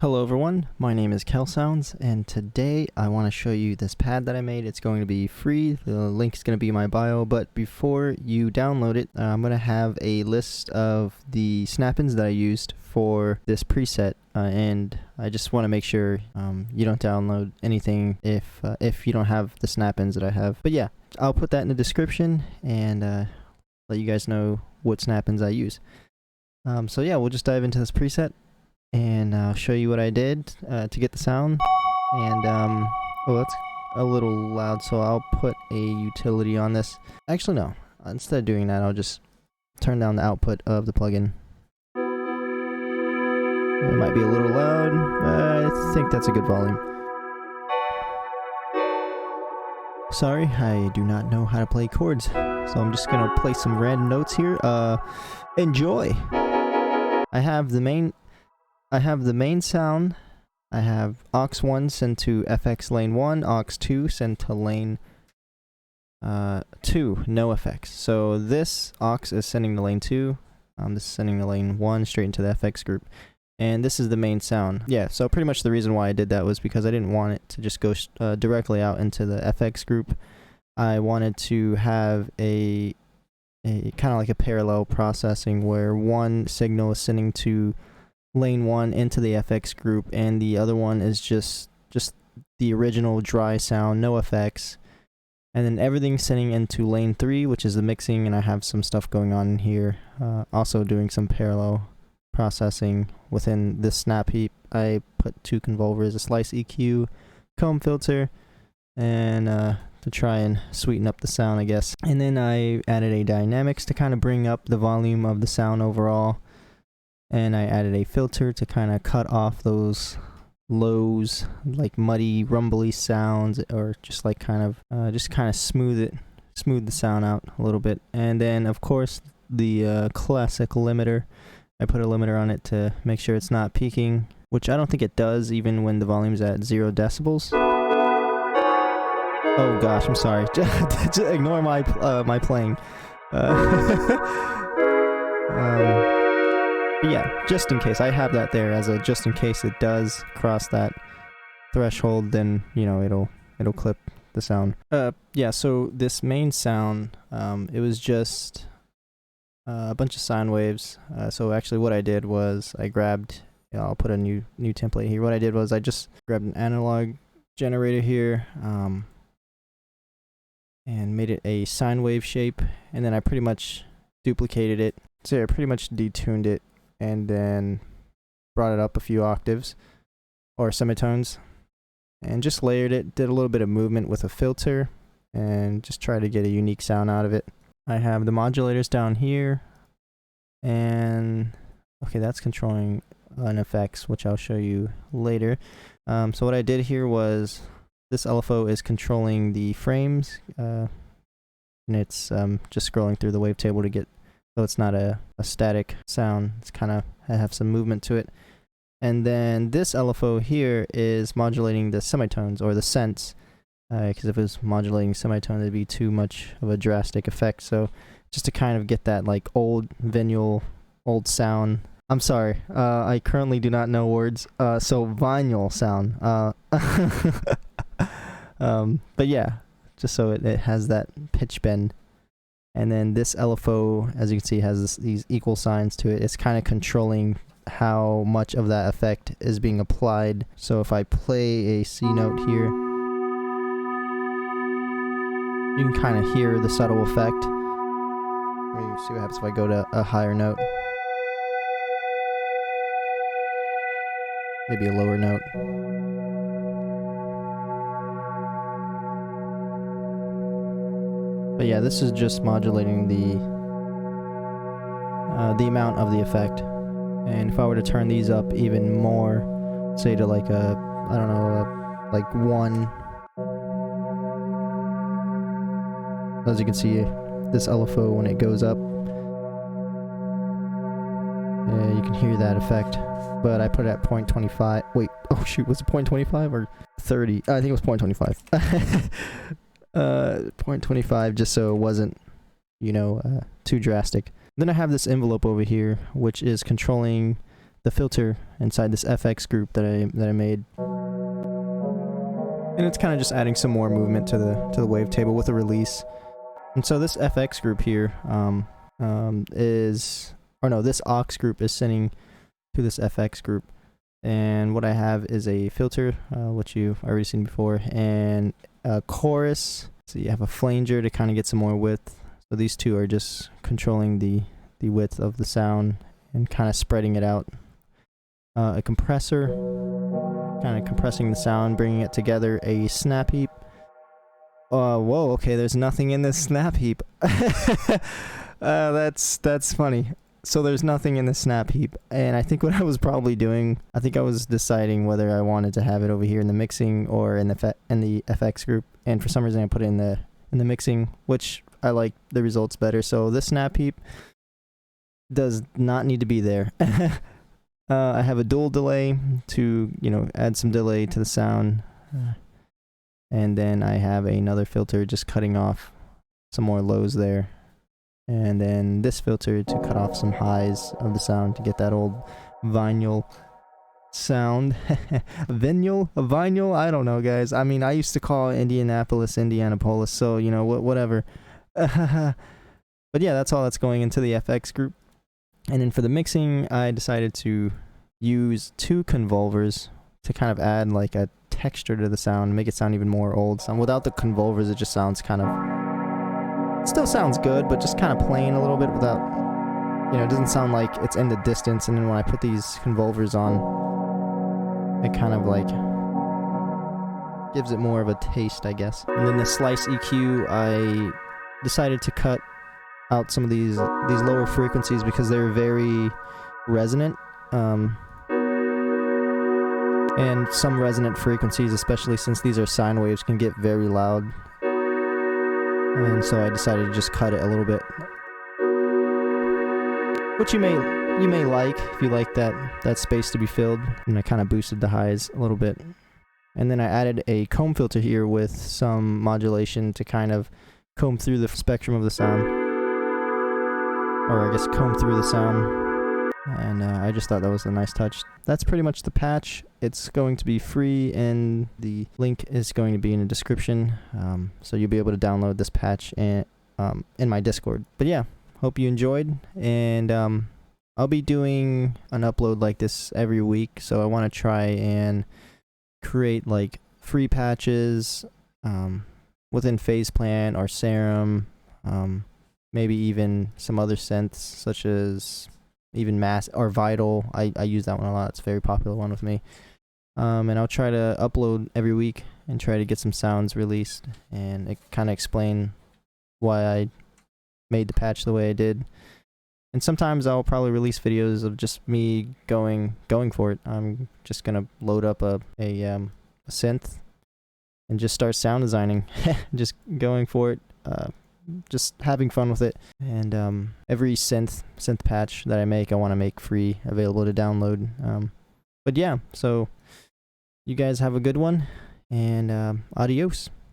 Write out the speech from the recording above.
Hello everyone, my name is KelSounds, and today I want to show you this pad that I made. It's going to be free, the link is going to be in my bio, but before you download it, I'm going to have a list of the snap-ins that I used for this preset, and I just want to make sure you don't download anything if you don't have the snap-ins that I have. But yeah, I'll put that in the description and let you guys know what snap-ins I use. So yeah, we'll just dive into this preset and I'll show you what I did to get the sound. And oh, that's a little loud, so I'll put a utility on this. Actually no, instead of doing that, I'll just turn down the output of the plugin. It might be a little loud, but I think that's a good volume. Sorry, I do not know how to play chords, so I'm just gonna play some random notes here. Enjoy! I have the main sound. I have aux 1 sent to FX lane 1, aux 2 sent to lane 2, no effects. So this aux is sending to lane 2, this is sending to lane 1 straight into the FX group. And this is the main sound. Yeah, so pretty much the reason why I did that was because I didn't want it to just go directly out into the FX group. I wanted to have a kind of like a parallel processing where one signal is sending to lane 1 into the FX group and the other one is just the original dry sound, no effects, and then everything's sending into lane 3, which is the mixing, and I have some stuff going on in here, also doing some parallel processing within this snap heap. I put 2 convolvers, a slice EQ, comb filter, and to try and sweeten up the sound, I guess. And then I added a dynamics to kind of bring up the volume of the sound overall. And I added a filter to kind of cut off those lows, like muddy, rumbly sounds, or just like kind of smooth the sound out a little bit. And then of course the classic limiter. I put a limiter on it to make sure it's not peaking, which I don't think it does even when the volume's at 0 decibels. Oh gosh, I'm sorry. Just ignore my my playing. But yeah, just in case, I have that there as a just in case it does cross that threshold, then you know it'll clip the sound. Yeah, so this main sound, it was just a bunch of sine waves. So actually what I did was I grabbed, I'll put a new template here. What I did was I just grabbed an analog generator here, and made it a sine wave shape, and then I pretty much duplicated it. So I pretty much detuned it and then brought it up a few octaves or semitones and just layered it, did a little bit of movement with a filter and just tried to get a unique sound out of it. I have the modulators down here, and okay, that's controlling an effects, which I'll show you later. So what I did here was this LFO is controlling the frames, and it's just scrolling through the wavetable to get so it's not a static sound. It's kind of have some movement to it. And then this LFO here is modulating the semitones or the cents, because if it was modulating semitones, it'd be too much of a drastic effect. So just to kind of get that like old vinyl, old sound. I'm sorry, I currently do not know words. So vinyl sound. But yeah, just so it has that pitch bend. And then this LFO, as you can see, has these equal signs to it. It's kind of controlling how much of that effect is being applied. So if I play a C note here, you can kind of hear the subtle effect. Maybe see what happens if I go to a higher note. Maybe a lower note. But yeah, this is just modulating the amount of the effect. And if I were to turn these up even more, say to like a, I don't know, like 1. As you can see, this LFO, when it goes up, you can hear that effect. But I put it at 0.25. Wait, oh shoot, was it 0.25 or 30? I think it was 0.25. 0.25, just so it wasn't, you know, too drastic. Then I have this envelope over here, which is controlling the filter inside this FX group that I made. And it's kind of just adding some more movement to the wavetable with a release. And so this FX group here this aux group is sending to this FX group. And what I have is a filter, which you've already seen before, and a chorus. So you have a flanger to kind of get some more width. So these two are just controlling the width of the sound and kind of spreading it out. A compressor, kind of compressing the sound, bringing it together. A snap heap. Whoa, okay, there's nothing in this snap heap. That's funny. So there's nothing in the snap heap, and I think what I was probably doing, I think I was deciding whether I wanted to have it over here in the mixing or in the FX group, and for some reason I put it in the mixing, which I like the results better. So this snap heap does not need to be there. I have a dual delay to, add some delay to the sound, and then I have another filter just cutting off some more lows there. And then this filter to cut off some highs of the sound to get that old vinyl sound. Vinyl? I don't know, guys. I mean, I used to call Indianapolis Indianapolis, so, whatever. But yeah, that's all that's going into the FX group. And then for the mixing, I decided to use 2 convolvers to kind of add like a texture to the sound, make it sound even more old. So without the convolvers, it just sounds kind of... still sounds good, but just kind of plain a little bit without, it doesn't sound like it's in the distance. And then when I put these convolvers on, it kind of like gives it more of a taste, I guess. And then the slice EQ, I decided to cut out some of these lower frequencies because they're very resonant. And some resonant frequencies, especially since these are sine waves, can get very loud. And so I decided to just cut it a little bit, which you may like if you like that space to be filled. And I kind of boosted the highs a little bit, and then I added a comb filter here with some modulation to kind of comb through the spectrum of the sound, or I guess comb through the sound. And I just thought that was a nice touch. That's pretty much the patch. It's going to be free, and the link is going to be in the description. So you'll be able to download this patch in my Discord. But yeah, hope you enjoyed, and I'll be doing an upload like this every week. So I want to try and create like free patches within Phase Plant or Serum, maybe even some other synths such as even Mass or Vital. I use that one a lot. It's a very popular one with me. And I'll try to upload every week and try to get some sounds released and kind of explain why I made the patch the way I did. And sometimes I'll probably release videos of just me going for it. I'm just gonna load up a synth and just start sound designing, just going for it. Just having fun with it. And every synth patch that I make, I want to make free, available to download. But yeah, so you guys have a good one, and adios.